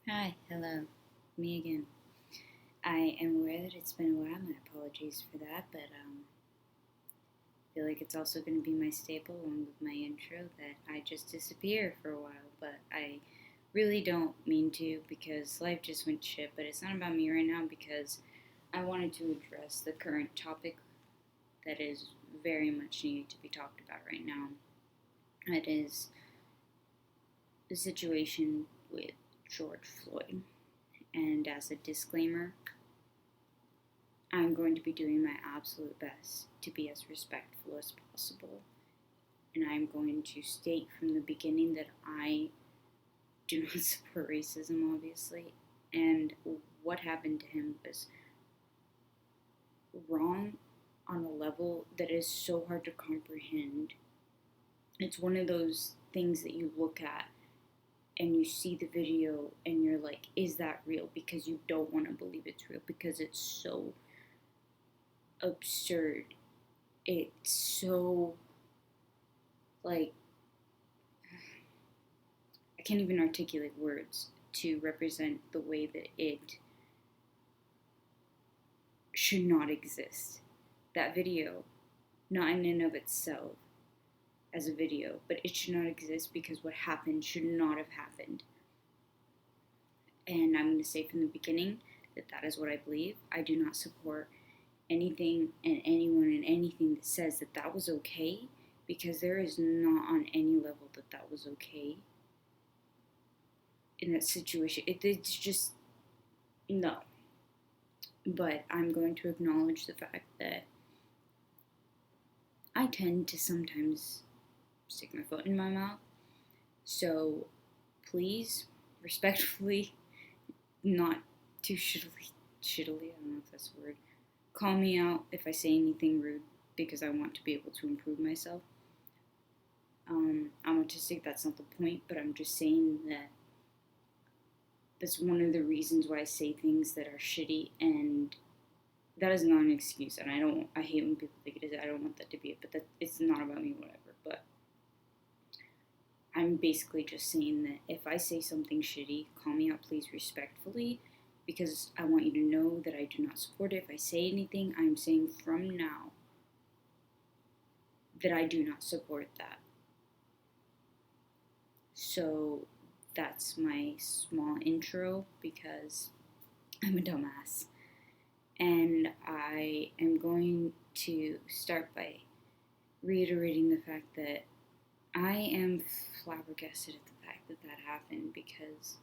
Hi, hello, me again. I am aware that it's been a while. My apologies for that, but I feel like it's also going to be my staple along with my intro that I just disappear for a while. But I really don't mean to because life just went shit. But it's not about me right now because I wanted to address the current topic that is very much needed to be talked about right now. That is the situation with George Floyd. And as a disclaimer, I'm going to be doing my absolute best to be as respectful as possible. And I'm going to state from the beginning that I do not support racism, obviously. And what happened to him was wrong on a level that is so hard to comprehend. It's one of those things that you look at and you see the video and you're like, is that real? Because you don't want to believe it's real because it's so absurd. It's so like I can't even articulate words to represent the way that it should not exist. That video, not in and of itself as a video, but it should not exist because what happened should not have happened. And I'm going to say from the beginning that that is what I believe. I do not support anything and anyone and anything that says that that was okay because there is not on any level that that was okay in that situation. It's just no. But I'm going to acknowledge the fact that I tend to sometimes stick my foot in my mouth. So please, respectfully, not too shittily, I don't know if that's a word, call me out if I say anything rude because I want to be able to improve myself. I'm autistic, that's not the point, but I'm just saying that that's one of the reasons why I say things that are shitty, and that is not an excuse. And I hate when people think it is. I don't want that to be it, but that it's not about me, whatever. But I'm basically just saying that if I say something shitty, call me out, please, respectfully, because I want you to know that I do not support it. If I say anything, I'm saying from now that I do not support that. So that's my small intro because I'm a dumbass. And I am going to start by reiterating the fact that I am flabbergasted at the fact that that happened because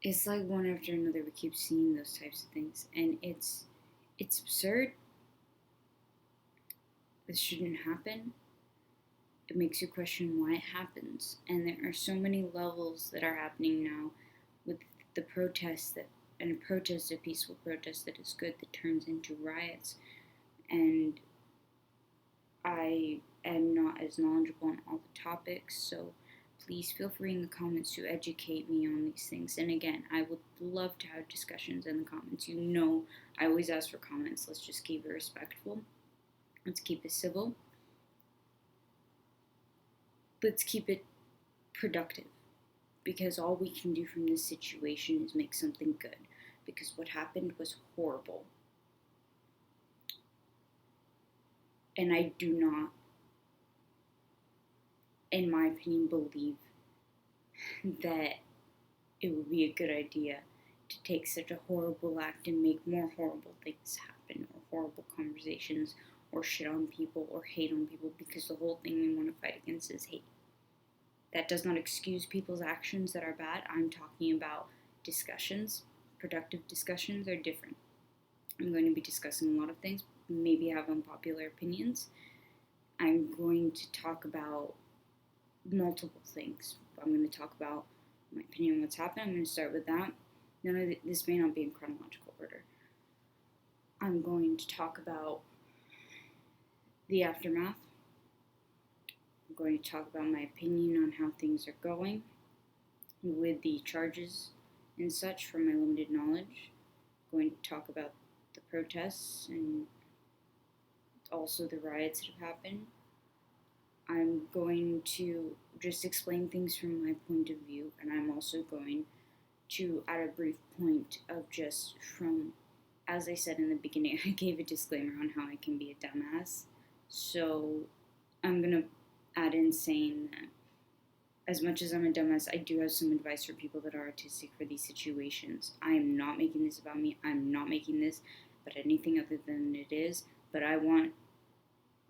it's like one after another we keep seeing those types of things and it's absurd. This shouldn't happen. It makes you question why it happens, and there are so many levels that are happening now with the protests that and a protest, a peaceful protest that is good that turns into riots. And I am not as knowledgeable on all the topics, so please feel free in the comments to educate me on these things. And again, I would love to have discussions in the comments. You know, I always ask for comments. Let's just keep it respectful. Let's keep it civil. Let's keep it productive. Because all we can do from this situation is make something good. Because what happened was horrible. And I do not, in my opinion, believe that it would be a good idea to take such a horrible act and make more horrible things happen, or horrible conversations, or shit on people, or hate on people, because the whole thing we want to fight against is hate. That does not excuse people's actions that are bad. I'm talking about discussions. Productive discussions are different. I'm going to be discussing a lot of things, maybe have unpopular opinions. I'm going to talk about multiple things. I'm going to talk about my opinion on what's happened. I'm going to start with that. None of this may not be in chronological order. I'm going to talk about the aftermath. I'm going to talk about my opinion on how things are going with the charges and such from my limited knowledge. I'm going to talk about the protests and also the riots that have happened. I'm going to just explain things from my point of view, and I'm also going to add a brief point of just from, as I said in the beginning, I gave a disclaimer on how I can be a dumbass. So I'm going to add in saying that as much as I'm a dumbass, I do have some advice for people that are autistic for these situations. I am not making this about me. I'm not making this about anything other than it is. But I want,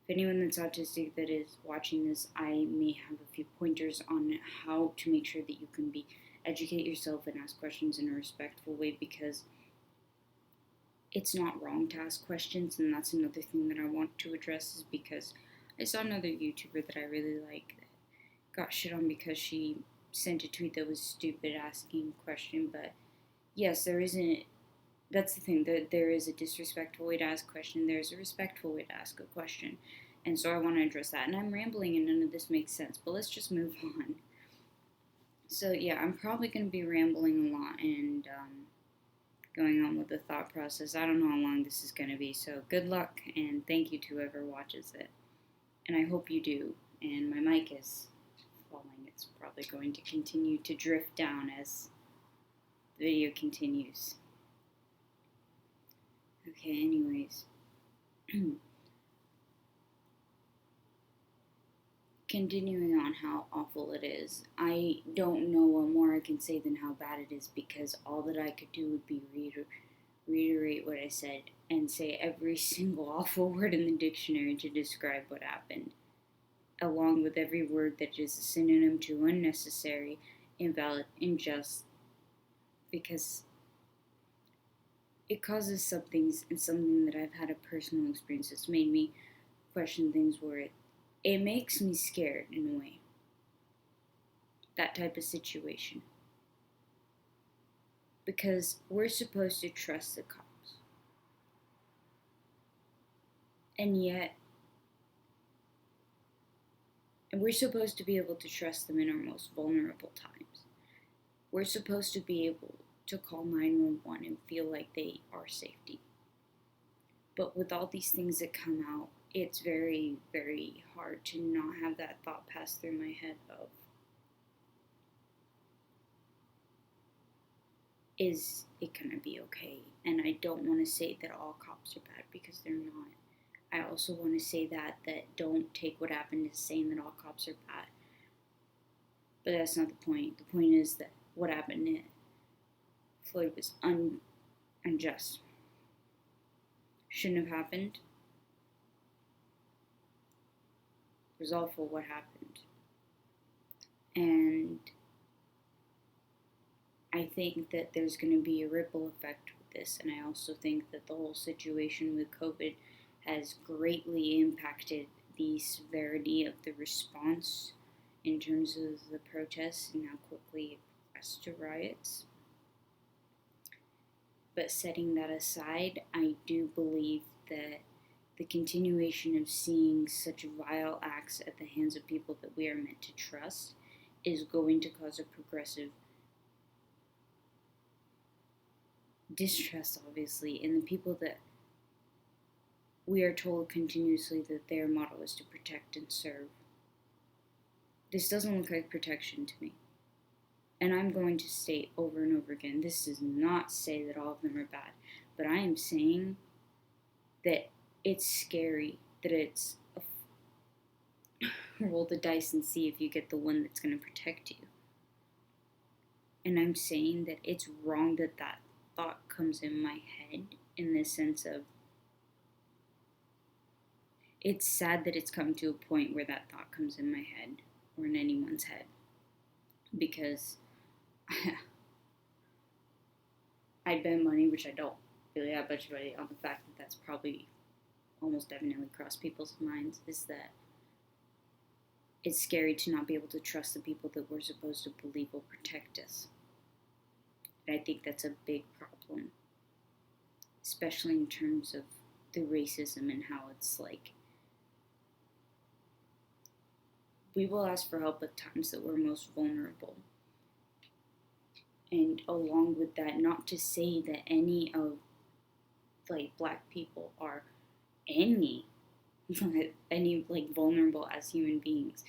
if anyone that's autistic that is watching this, I may have a few pointers on how to make sure that you can educate yourself and ask questions in a respectful way, because it's not wrong to ask questions. And that's another thing that I want to address, is because I saw another YouTuber that I really like that got shit on because she sent a tweet that was stupid asking a question. But yes, there isn't, that's the thing, that there is a disrespectful way to ask a question, there's a respectful way to ask a question. And so I want to address that. And I'm rambling and none of this makes sense, but let's just move on. So yeah, I'm probably going to be rambling a lot and going on with the thought process. I don't know how long this is going to be, so good luck and thank you to whoever watches it. And I hope you do. And my mic is falling. It's probably going to continue to drift down as the video continues. Okay, anyways. Continuing on how awful it is, I don't know what more I can say than how bad it is, because all that I could do would be reiterate what I said and say every single awful word in the dictionary to describe what happened, along with every word that is a synonym to unnecessary, invalid, unjust, because it causes something that I've had a personal experience that's made me question things, where it makes me scared in a way. That type of situation. Because we're supposed to trust the cops. And yet, we're supposed to be able to trust them in our most vulnerable times. We're supposed to be able to call 911 and feel like they are safety. But with all these things that come out, it's very, very hard to not have that thought pass through my head of, is it gonna be okay? And I don't want to say that all cops are bad, because they're not. I also want to say that don't take what happened as saying that all cops are bad. But that's not the point. The point is that what happened to Floyd was unjust. Shouldn't have happened. It was awful what happened. And I think that there's going to be a ripple effect with this. And I also think that the whole situation with COVID has greatly impacted the severity of the response in terms of the protests and how quickly it progressed to riots. But setting that aside, I do believe that the continuation of seeing such vile acts at the hands of people that we are meant to trust is going to cause a progressive distrust, obviously, in the people that we are told continuously that their motto is to protect and serve. This doesn't look like protection to me. And I'm going to state over and over again, this does not say that all of them are bad, but I am saying that it's scary, that it's roll the dice and see if you get the one that's going to protect you. And I'm saying that it's wrong that that thought comes in my head, in the sense of, it's sad that it's come to a point where that thought comes in my head, or in anyone's head, because I bet money, which I don't really have much money on, the fact that that's probably almost definitely crossed people's minds, is that it's scary to not be able to trust the people that we're supposed to believe will protect us. And I think that's a big problem, especially in terms of the racism and how it's like, we will ask for help at times that we're most vulnerable. And along with that, not to say that any of, like, black people are any like vulnerable as human beings,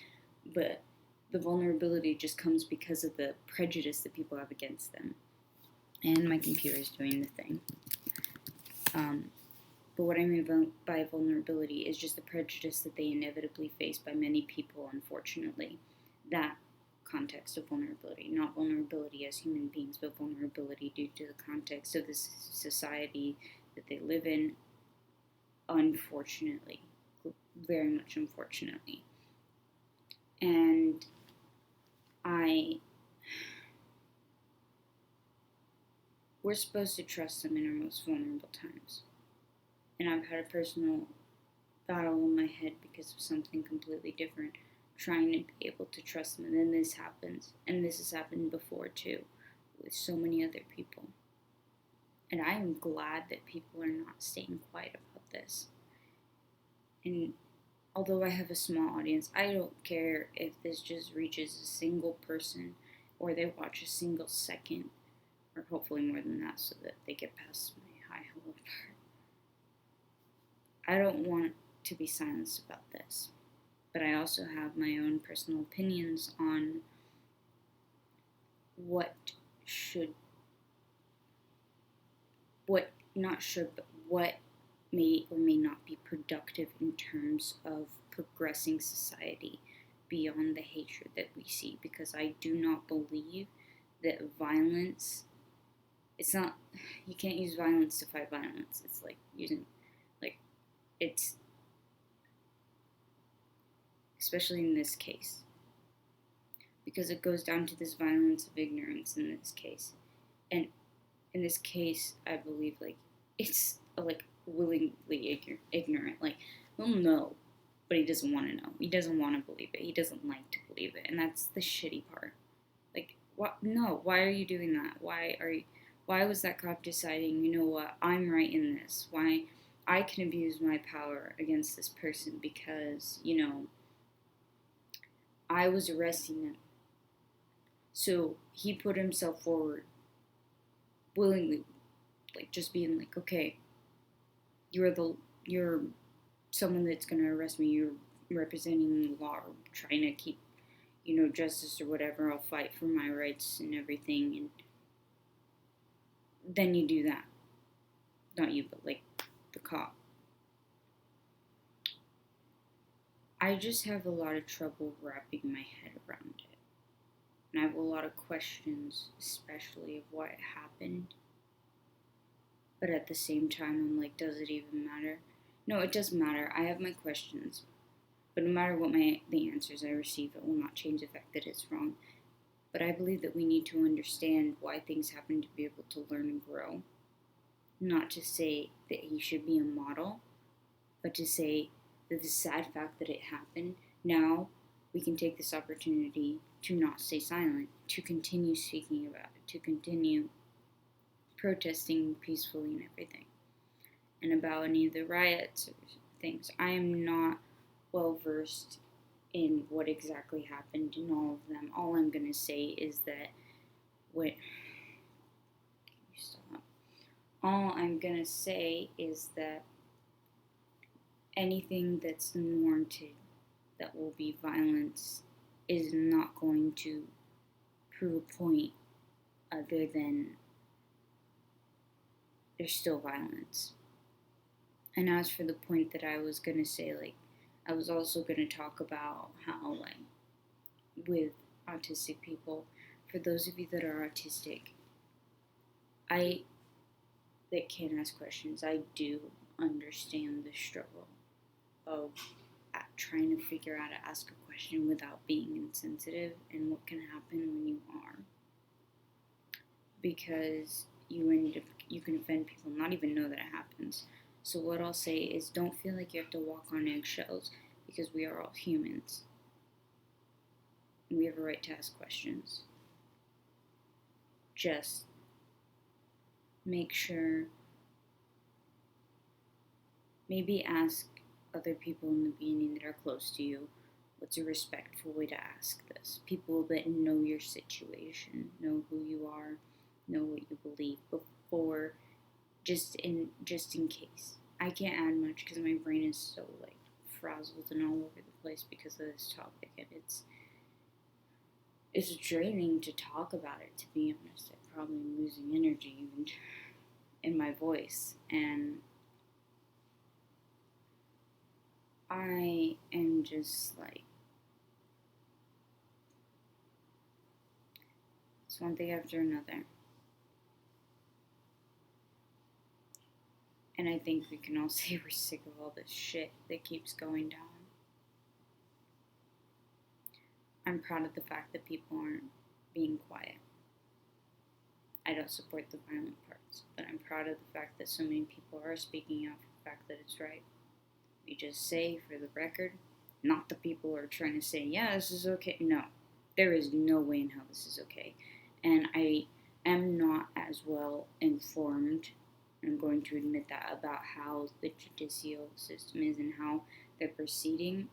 but the vulnerability just comes because of the prejudice that people have against them. And my computer is doing the thing. But what I mean by vulnerability is just the prejudice that they inevitably face by many people, unfortunately. That context of vulnerability, not vulnerability as human beings, but vulnerability due to the context of this society that they live in, unfortunately, very much unfortunately. And we're supposed to trust them in our most vulnerable times. And I've had a personal battle in my head because of something completely different, trying to be able to trust them. And then this happens. And this has happened before too, with so many other people. And I am glad that people are not staying quiet about this. And although I have a small audience, I don't care if this just reaches a single person or they watch a single second, or hopefully more than that, so that they get past my high hello part. I don't want to be silenced about this, but I also have my own personal opinions on what may or may not be productive in terms of progressing society beyond the hatred that we see, because I do not believe that violence, you can't use violence to fight violence. It's like it's, especially in this case, because it goes down to this violence of ignorance in this case. And in this case, I believe, it's, willingly ignorant. He'll know, but he doesn't want to know. He doesn't want to believe it. He doesn't like to believe it. And that's the shitty part. What? No, why are you doing that? Why was that cop deciding, you know what, I'm right in this? Why I can abuse my power against this person because, I was arresting them. So he put himself forward willingly, just being okay, you're someone that's gonna arrest me. You're representing the law, or trying to keep, justice or whatever. I'll fight for my rights and everything. And then you do that. Not you, but the cop. I just have a lot of trouble wrapping my head around it. And I have a lot of questions, especially of what happened. But at the same time, I'm does it even matter? No, it does matter. I have my questions. But no matter what the answers I receive, it will not change the fact that it's wrong. But I believe that we need to understand why things happen to be able to learn and grow. Not to say that he should be a model, but to say that the sad fact that it happened, now we can take this opportunity to not stay silent, to continue speaking about it, to continue protesting peacefully and everything. And about any of the riots or things, I am not well versed in what exactly happened in all of them. All I'm going to say is that All I'm going to say is that anything that's unwarranted, that will be violence, is not going to prove a point other than there's still violence. And as for the point that I was going to say, I was also going to talk about how, with autistic people, for those of you that are autistic, that can ask questions, I do understand the struggle of trying to figure out how to ask a question without being insensitive, and what can happen when you are. Because you can offend people, not even know that it happens. So what I'll say is, don't feel like you have to walk on eggshells, because we are all humans. And we have a right to ask questions. Just make sure, maybe ask other people in the beginning that are close to you, what's a respectful way to ask this? People that know your situation, know who you are, know what you believe, before, just in case. I can't add much because my brain is so frazzled and all over the place because of this topic, and it's draining to talk about it, to be honest. I probably am losing energy even in my voice. And I am just like, it's one thing after another. And I think we can all say we're sick of all this shit that keeps going down. I'm proud of the fact that people aren't being quiet. I don't support the violent parts, but I'm proud of the fact that so many people are speaking out for the fact that it's right. We just say, for the record, not the people who are trying to say, yeah, this is okay. No, there is no way in hell this is okay. And I am not as well informed, I'm going to admit that, about how the judicial system is and how they're proceeding.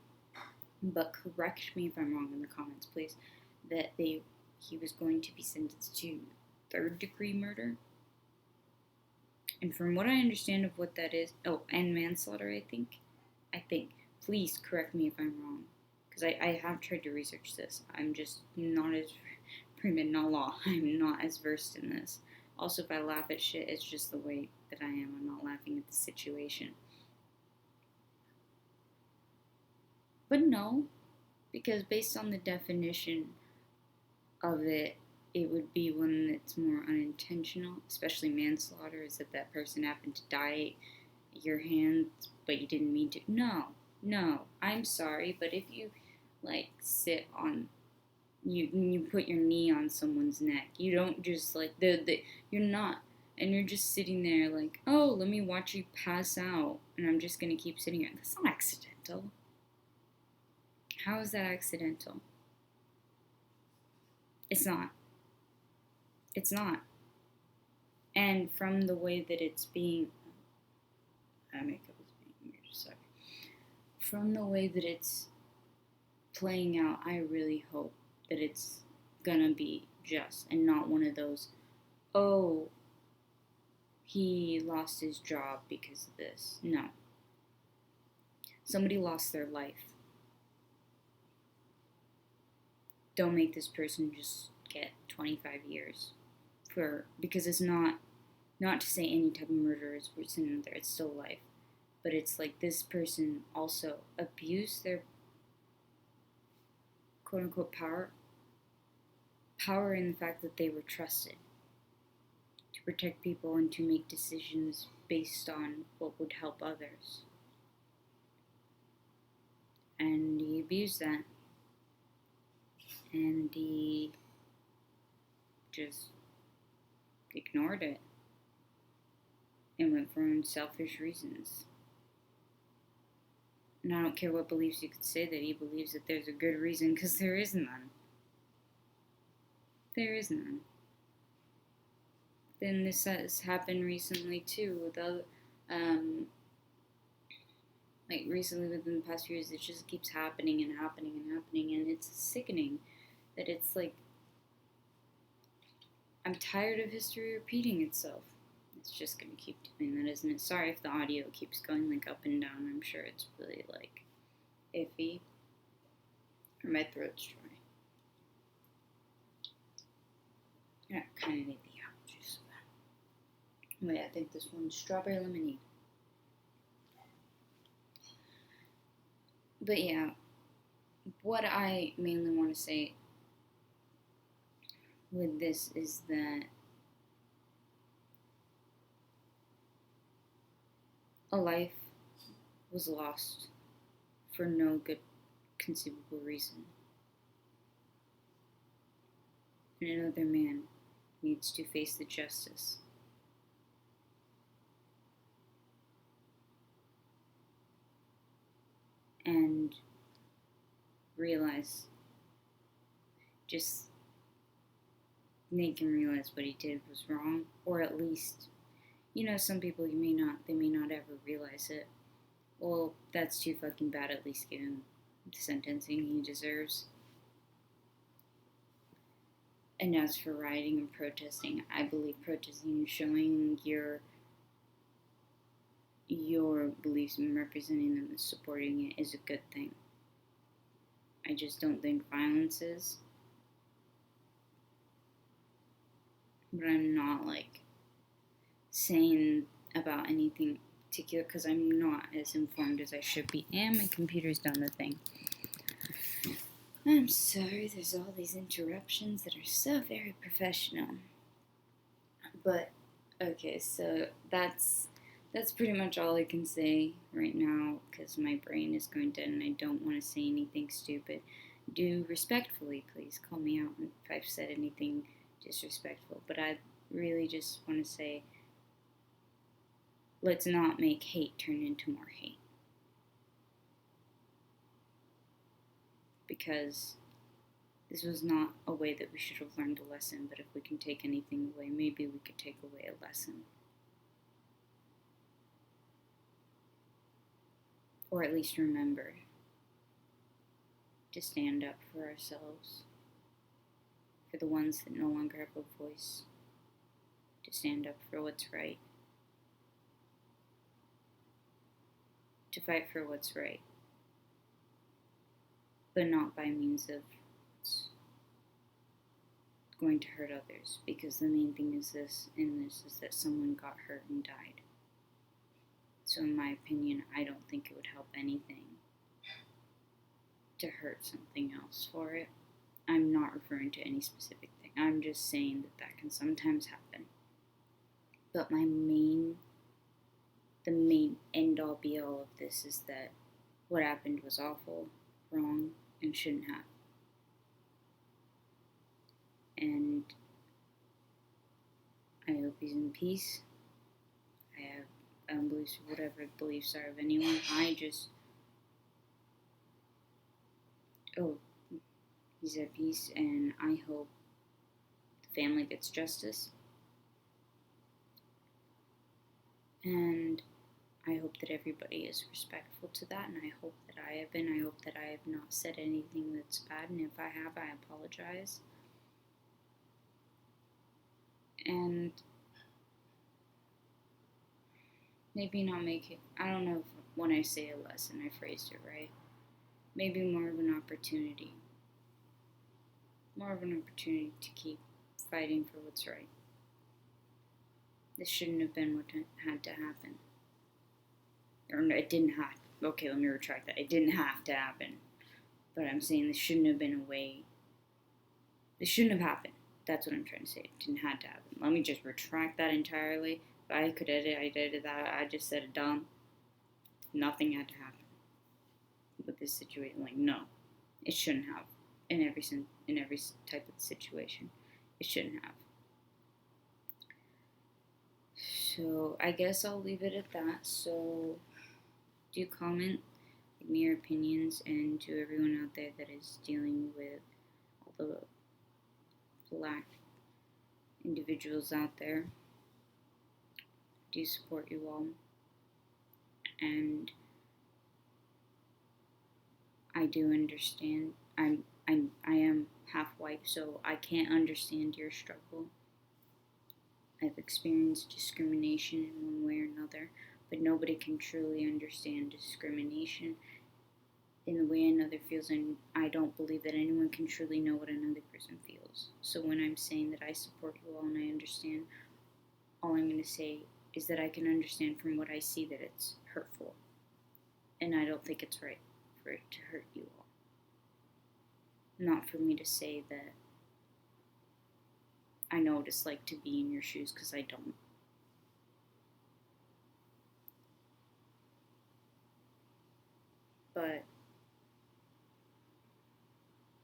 But correct me if I'm wrong in the comments, please, that he was going to be sentenced to 3rd-degree murder. And from what I understand of what that is, and manslaughter, I think. Please correct me if I'm wrong, because I have tried to research this. I'm just not as criminal law. I'm not as versed in this. Also, if I laugh at shit, it's just the way that I am. I'm not laughing at the situation. But no, because based on the definition of it, it would be one that's more unintentional, especially manslaughter, is that person happened to die at your hands, but you didn't mean to. No, I'm sorry, but if you, like, sit on, you put your knee on someone's neck, you don't just, like, you're not, and you're just sitting there like, oh, let me watch you pass out, and I'm just gonna keep sitting here. That's not accidental. How is that accidental? It's not. It's not. And from the way that it's being, my makeup is being weird, sorry. From the way that it's playing out, I really hope that it's gonna be just and not one of those, oh, he lost his job because of this. No. Somebody lost their life. Don't make this person just get 25 years because it's not to say any type of murder is written in there, it's still life, but it's like this person also abused their quote unquote power in the fact that they were trusted to protect people and to make decisions based on what would help others, and he abused that. And he just ignored it and went for own selfish reasons. And I don't care what beliefs you could say that he believes that there's a good reason, because there is none. There is none. Then this has happened recently too with other, like recently within the past few years, it just keeps happening and happening and happening, and it's sickening that it's like, I'm tired of history repeating itself. It's just gonna keep doing that, isn't it? Sorry if the audio keeps going like up and down. I'm sure it's really like iffy. Or my throat's dry. Yeah, I kind of need the apple juice for that. Wait, I think this one's strawberry lemonade. But yeah, what I mainly want to say with this is that a life was lost for no good conceivable reason. And another man needs to face the justice. And realize, just make him realize what he did was wrong, or at least, some people they may not ever realize it. Well, that's too fucking bad. At least give him the sentencing he deserves. And as for rioting and protesting, I believe protesting and showing your beliefs and representing them and supporting it is a good thing. I just don't think violence is. but I'm not like saying about anything particular because I'm not as informed as I should be, and my computer's done the thing. I'm sorry, there's all these interruptions that are so very professional. But okay, so that's pretty much all I can say right now because my brain is going dead and I don't want to say anything stupid. Do respectfully, please call me out if I've said anything disrespectful. But I really just want to say, let's not make hate turn into more hate. Because this was not a way that we should have learned a lesson, but if we can take anything away, maybe we could take away a lesson. Or at least remember to stand up for ourselves, for the ones that no longer have a voice, to stand up for what's right, to fight for what's right, but not by means of what's going to hurt others, because the main thing is this is that someone got hurt and died. So in my opinion, I don't think it would help anything to hurt something else for it. I'm not referring to any specific thing. I'm just saying that can sometimes happen. But the main end all be all of this is that what happened was awful, wrong, and shouldn't have. And I hope he's in peace. I don't believe whatever the beliefs are of anyone. He's at peace, and I hope the family gets justice. And I hope that everybody is respectful to that, and I hope that I have been. I hope that I have not said anything that's bad, and if I have, I apologize. And maybe not make it, I don't know if when I say a lesson I phrased it right. Maybe more of an opportunity. More of an opportunity to keep fighting for what's right. This shouldn't have been what had to happen. Or no, it didn't have. Okay, let me retract that. It didn't have to happen. But I'm saying this shouldn't have been a way. This shouldn't have happened. That's what I'm trying to say. It didn't have to happen. Let me just retract that entirely. If I could edit, I'd edit that. I just said it dumb. Nothing had to happen with this situation. Like, no, it shouldn't have. In every type of situation, it shouldn't have. So I guess I'll leave it at that. So do comment, give me your opinions, and to everyone out there that is dealing with all the Black individuals out there, I do support you all, and I do understand. I am half white, so I can't understand your struggle. I've experienced discrimination in one way or another, but nobody can truly understand discrimination in the way another feels, and I don't believe that anyone can truly know what another person feels. So when I'm saying that I support you all and I understand, all I'm going to say is that I can understand from what I see that it's hurtful, and I don't think it's right for it to hurt you all. Not for me to say that I know what it's like to be in your shoes, because I don't. But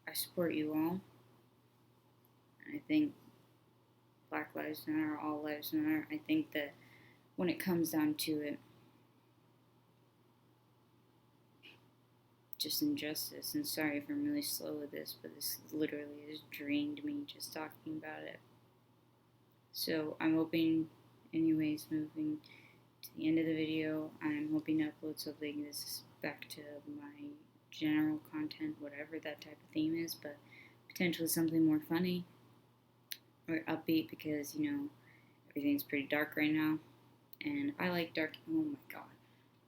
I support you all. I think Black Lives Matter, all lives matter. I think that when it comes down to it, just injustice, and sorry if I'm really slow with this, but this literally has drained me just talking about it. So I'm hoping, anyways, moving to the end of the video, I'm hoping to upload something this back to my general content, whatever that type of theme is, but potentially something more funny or upbeat, because, everything's pretty dark right now, and I like dark, oh my god,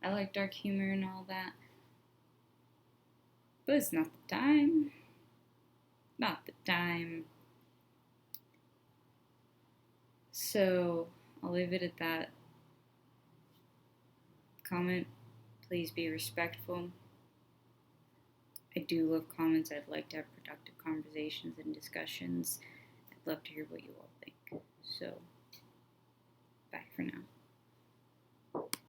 I like dark humor and all that, but it's not the time. Not the time. So I'll leave it at that. Comment, please be respectful. I do love comments. I'd like to have productive conversations and discussions. I'd love to hear what you all think. So, bye for now.